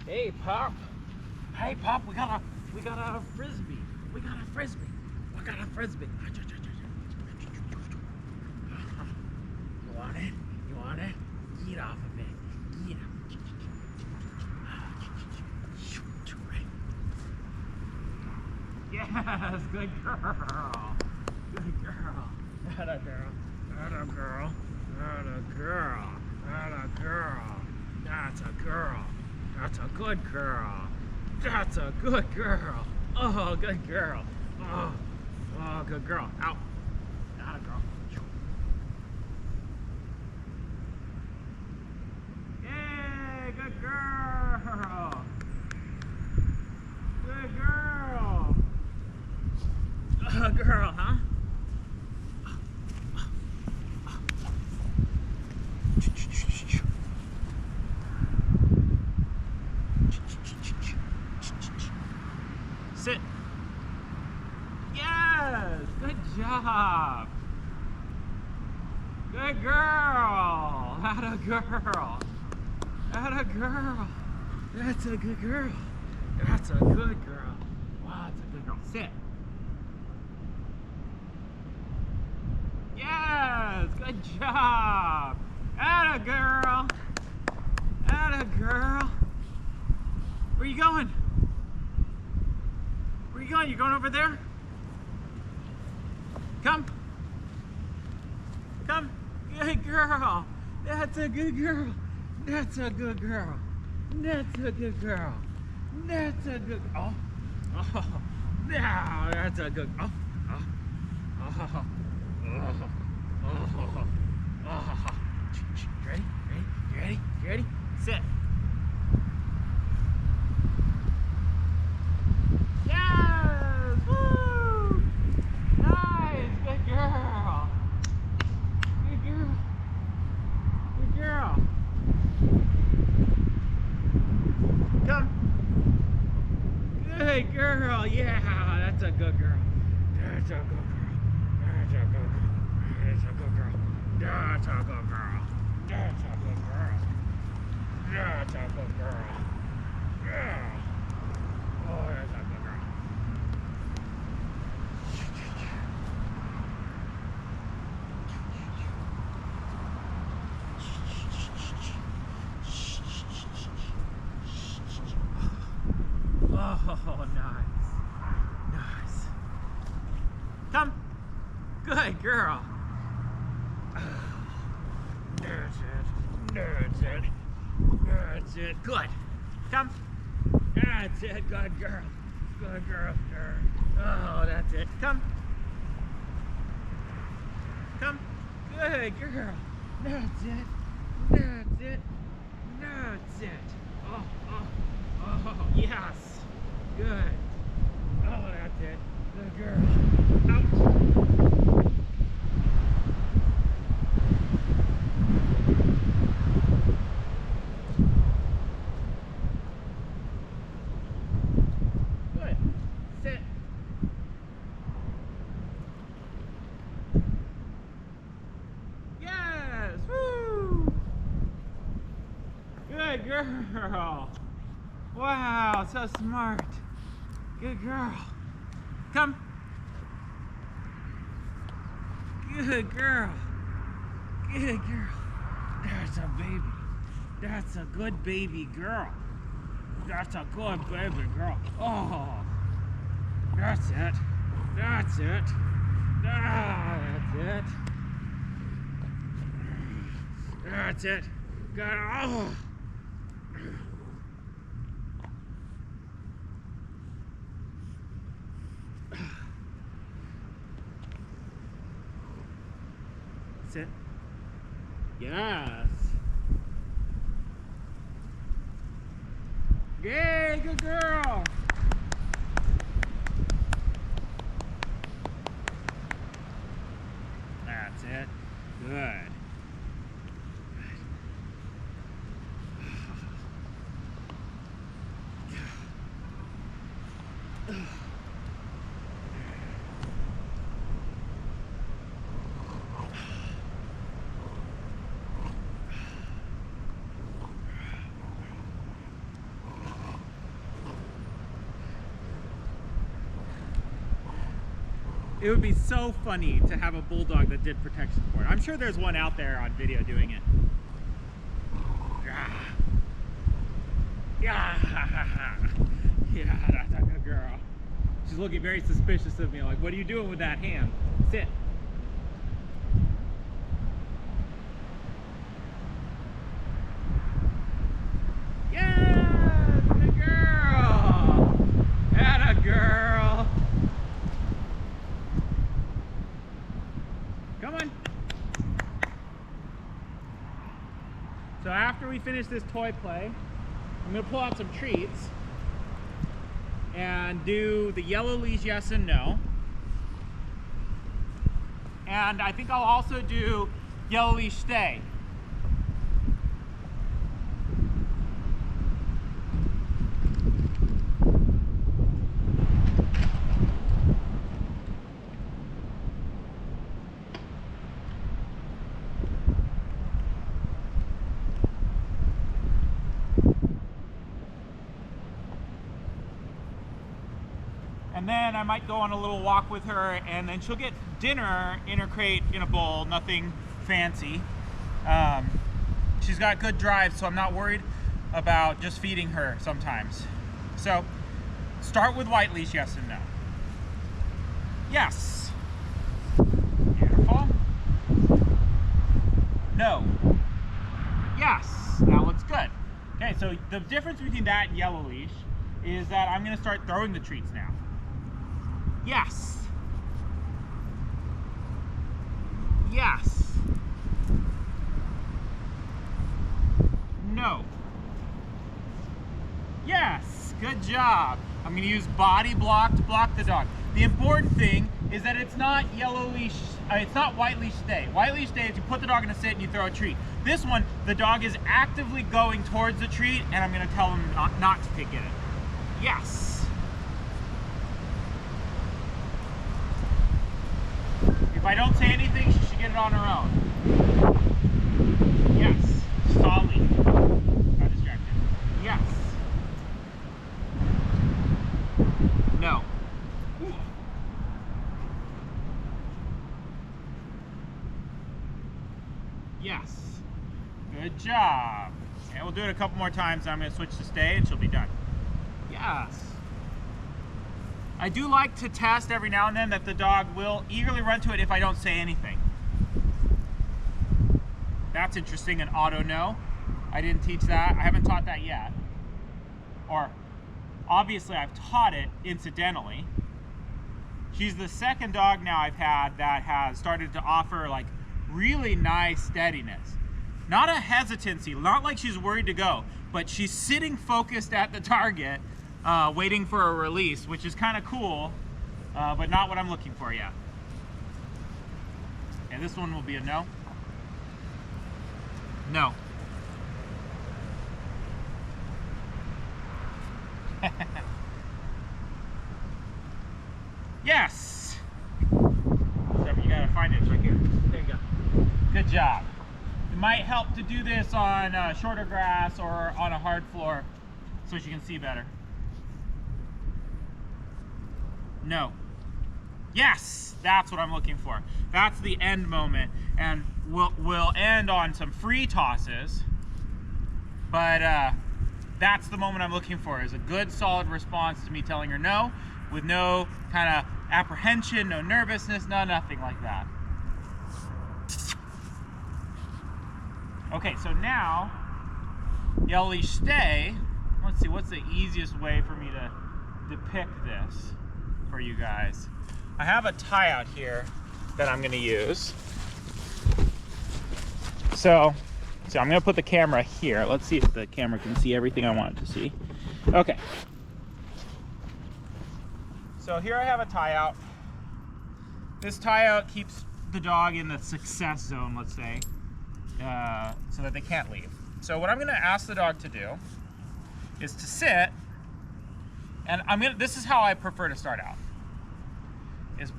Hey, Pop. Hey, Pop, we got a frisbee. We got a frisbee. We got a frisbee. You want it? You want it? Eat off of it. Eat it. Yes, good girl. Good girl. Atta girl. Atta girl. Atta girl. Atta girl. That's a girl. That's a good girl. That's a good girl. Oh, good girl. Oh, oh, good girl. Out. Atta girl. Yay, good girl. Good girl. Girl, huh? Sit. Yes, good job. Good girl. Atta girl. Atta girl. That's a good girl. That's a good girl. Wow, that's a good girl. Sit. Yes, good job. Atta girl. Atta girl. Where you going? Where you going? You going over there? Come. Come. Good girl. That's a good girl. That's a good girl. That's a good girl. That's a good. Oh. Oh. Now that's a good. Oh. Oh. Oh. Oh. Oh. Oh. Ready? Ready? You ready? You ready? Sit. Yes! Woo! Nice! Good girl! Good girl! Good girl! Come! Good girl! Yeah! That's a good girl! That's a good girl! That's a good girl! That's a good girl! That's a good girl! That's a good girl! That's a good girl! Yeah! Oh, that's a good girl! Oh, nice. Nice. Come. Good girl. That's it. That's it. That's it. Good. Come. That's it. Good girl. Good girl. Oh, that's it. Come. Come. Good girl. That's it. That's it. That's it. Oh, oh, oh, yes. Good. Oh, that's it. Good girl. Out. Good. Sit. Yes. Woo. Good girl. Wow, so smart. Good girl. Come. Good girl. Good girl. That's a baby. That's a good baby girl. That's a good baby girl. Oh, that's it. That's it. Ah, that's it. That's it. Good. Oh. Sit. Yes. Yay, good girl. That's it. Good. It would be so funny to have a bulldog that did protection sport. I'm sure there's one out there on video doing it. Yeah. Yeah, that's a good girl. She's looking very suspicious of me, like, what are you doing with that hand? Sit. Yeah, good girl. Atta girl. Come on. So after we finish this toy play, I'm gonna pull out some treats and do the yellow leash yes and no. And I think I'll also do yellow leash stay. And then I might go on a little walk with her, and then she'll get dinner in her crate in a bowl, nothing fancy. She's got good drive, so I'm not worried about just feeding her sometimes. So start with white leash, yes and no. Yes. Beautiful. No. Yes. That looks good. Okay, so the difference between that and yellow leash is that I'm gonna start throwing the treats now. Yes. Yes. No. Yes. Good job. I'm going to use body block to block the dog. The important thing is that it's not yellow leash, it's not white leash stay. White leash stay is you put the dog in a sit and you throw a treat. This one, the dog is actively going towards the treat, and I'm going to tell him not to get it. Yes. If I don't say anything, she should get it on her own. Yes. Solid. Not distracted. Yes. No. Ooh. Yes. Good job. Okay, we'll do it a couple more times, and I'm going to switch to stay, and she'll be done. Yes. I do like to test every now and then that the dog will eagerly run to it if I don't say anything. That's interesting, an auto no. I didn't teach that. I haven't taught that yet. Or, obviously I've taught it incidentally. She's the second dog now I've had that has started to offer like really nice steadiness. Not a hesitancy, not like she's worried to go, but she's sitting focused at the target, waiting for a release, which is kind of cool, but not what I'm looking for yet. And this one will be a no. No. Yes. Except you gotta find it. It's right here. There you go. Good job. It might help to do this on shorter grass or on a hard floor so she can see better. No. Yes, that's what I'm looking for. That's the end moment, and we'll end on some free tosses, but that's the moment I'm looking for, is a good solid response to me telling her no, with no kind of apprehension, no nervousness, nothing like that. Okay, so now yellow leash stay. Let's see, what's the easiest way for me to depict this for you guys? I have a tie out here that I'm going to use. So I'm going to put the camera here. Let's see if the camera can see everything I want it to see. Okay. So here I have a tie out. This tie out keeps the dog in the success zone, let's say, so that they can't leave. So what I'm going to ask the dog to do is to sit, and this is how I prefer to start out.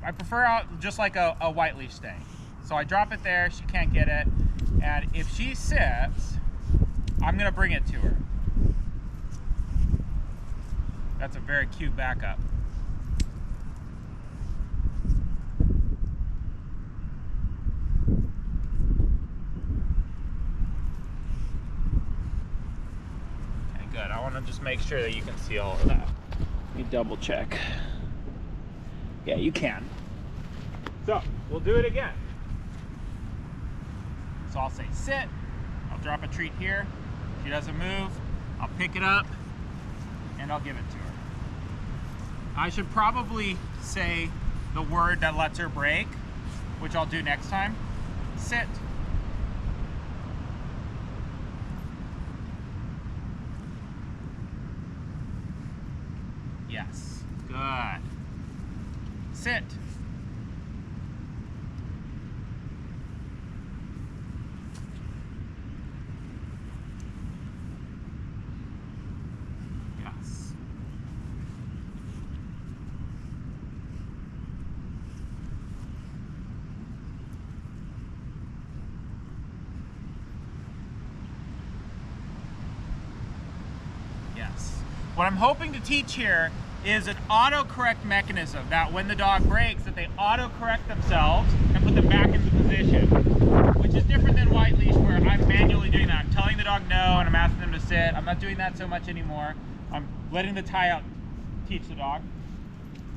I prefer out just like a white leash stay. So I drop it there, she can't get it, and if she sits, I'm gonna bring it to her. That's a very cute backup. want to just make sure that you can see all of that. Let me double check. Yeah, you can. So we'll do it again. So I'll say sit, I'll drop a treat here. If she doesn't move, I'll pick it up and I'll give it to her. I should probably say the word that lets her break, which I'll do next time. Sit. Yes, good. Sit. Yes. Yes. What I'm hoping to teach here is an autocorrect mechanism that when the dog breaks, that they autocorrect themselves and put them back into position, which is different than white leash where I'm manually doing that. I'm telling the dog no and I'm asking them to sit. I'm not doing that so much anymore. I'm letting the tie out teach the dog.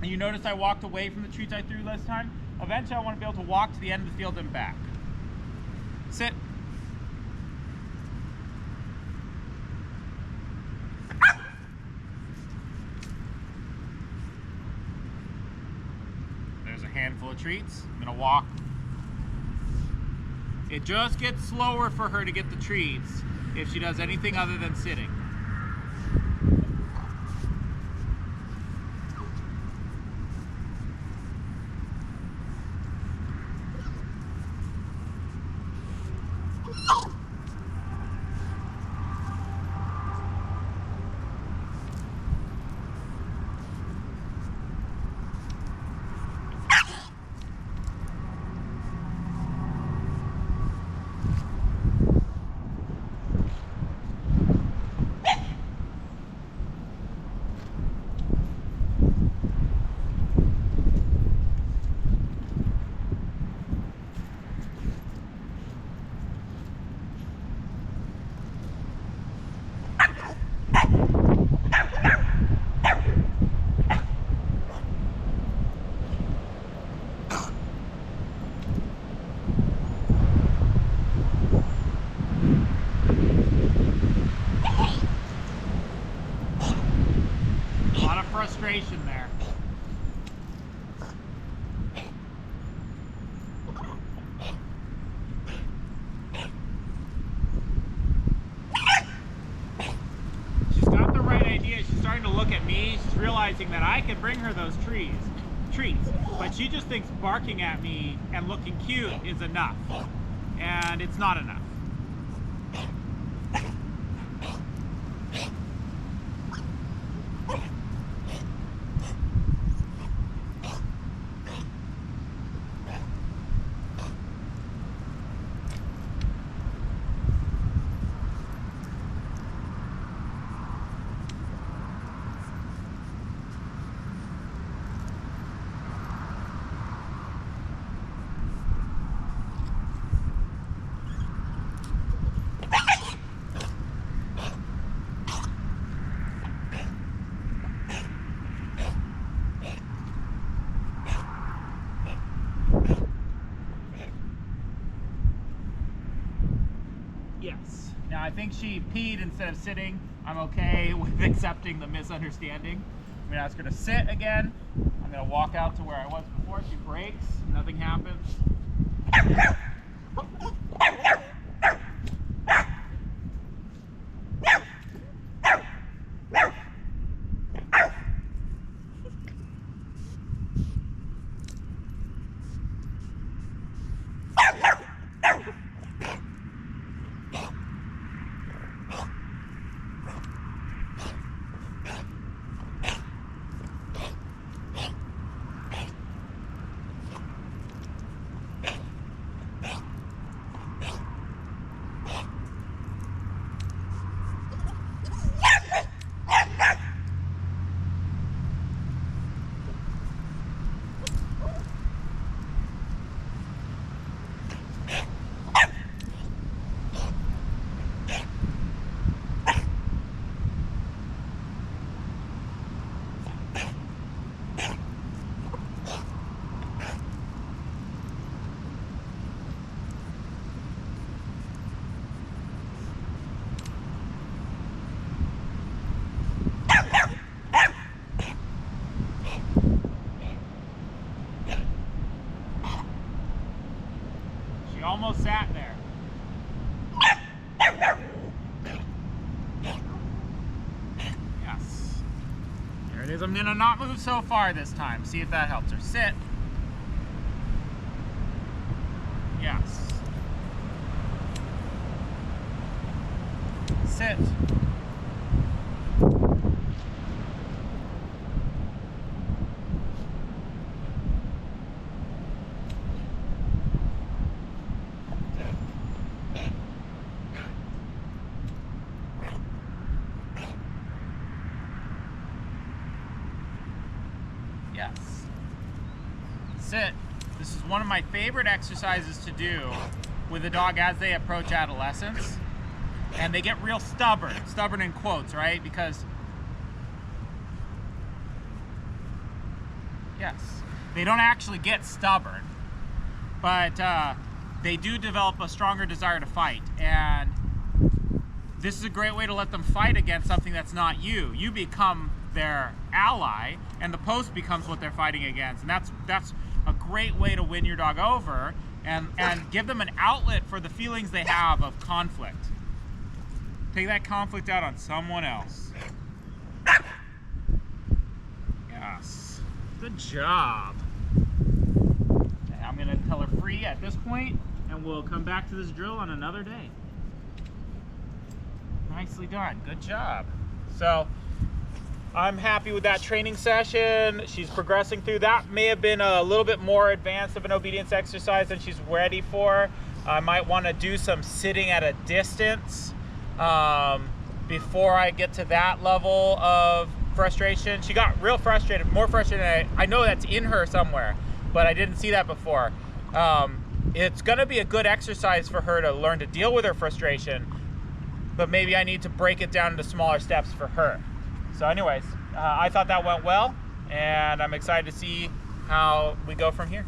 And you notice I walked away from the treats I threw last time. Eventually I want to be able to walk to the end of the field and back. Sit. There's a handful of treats. I'm gonna walk. It just gets slower for her to get the treats if she does anything other than sitting. Frustration there. She's got the right idea. She's starting to look at me. She's realizing that I can bring her those treats, but she just thinks barking at me and looking cute is enough, and it's not enough. Yes. Now I think she peed instead of sitting. I'm okay with accepting the misunderstanding. I'm gonna ask her to sit again. I'm gonna walk out to where I was before. She breaks, nothing happens. is I'm gonna not move so far this time. See if that helps her. Sit. Yes. Sit. Yes. Sit. This is one of my favorite exercises to do with a dog as they approach adolescence. And they get real stubborn. Stubborn in quotes, right? Because, yes, they don't actually get stubborn, but they do develop a stronger desire to fight. And this is a great way to let them fight against something that's not you. You become their ally, and the post becomes what they're fighting against. And that's a great way to win your dog over and give them an outlet for the feelings they have of conflict. Take that conflict out on someone else. Yes. Good job. Okay, I'm going to tell her free at this point, and we'll come back to this drill on another day. Nicely done. Good job. So, I'm happy with that training session. She's progressing through. That may have been a little bit more advanced of an obedience exercise than she's ready for. I might want to do some sitting at a distance before I get to that level of frustration. She got real frustrated, more frustrated. I know that's in her somewhere, but I didn't see that before. It's going to be a good exercise for her to learn to deal with her frustration, but maybe I need to break it down into smaller steps for her. So anyways, I thought that went well, and I'm excited to see how we go from here.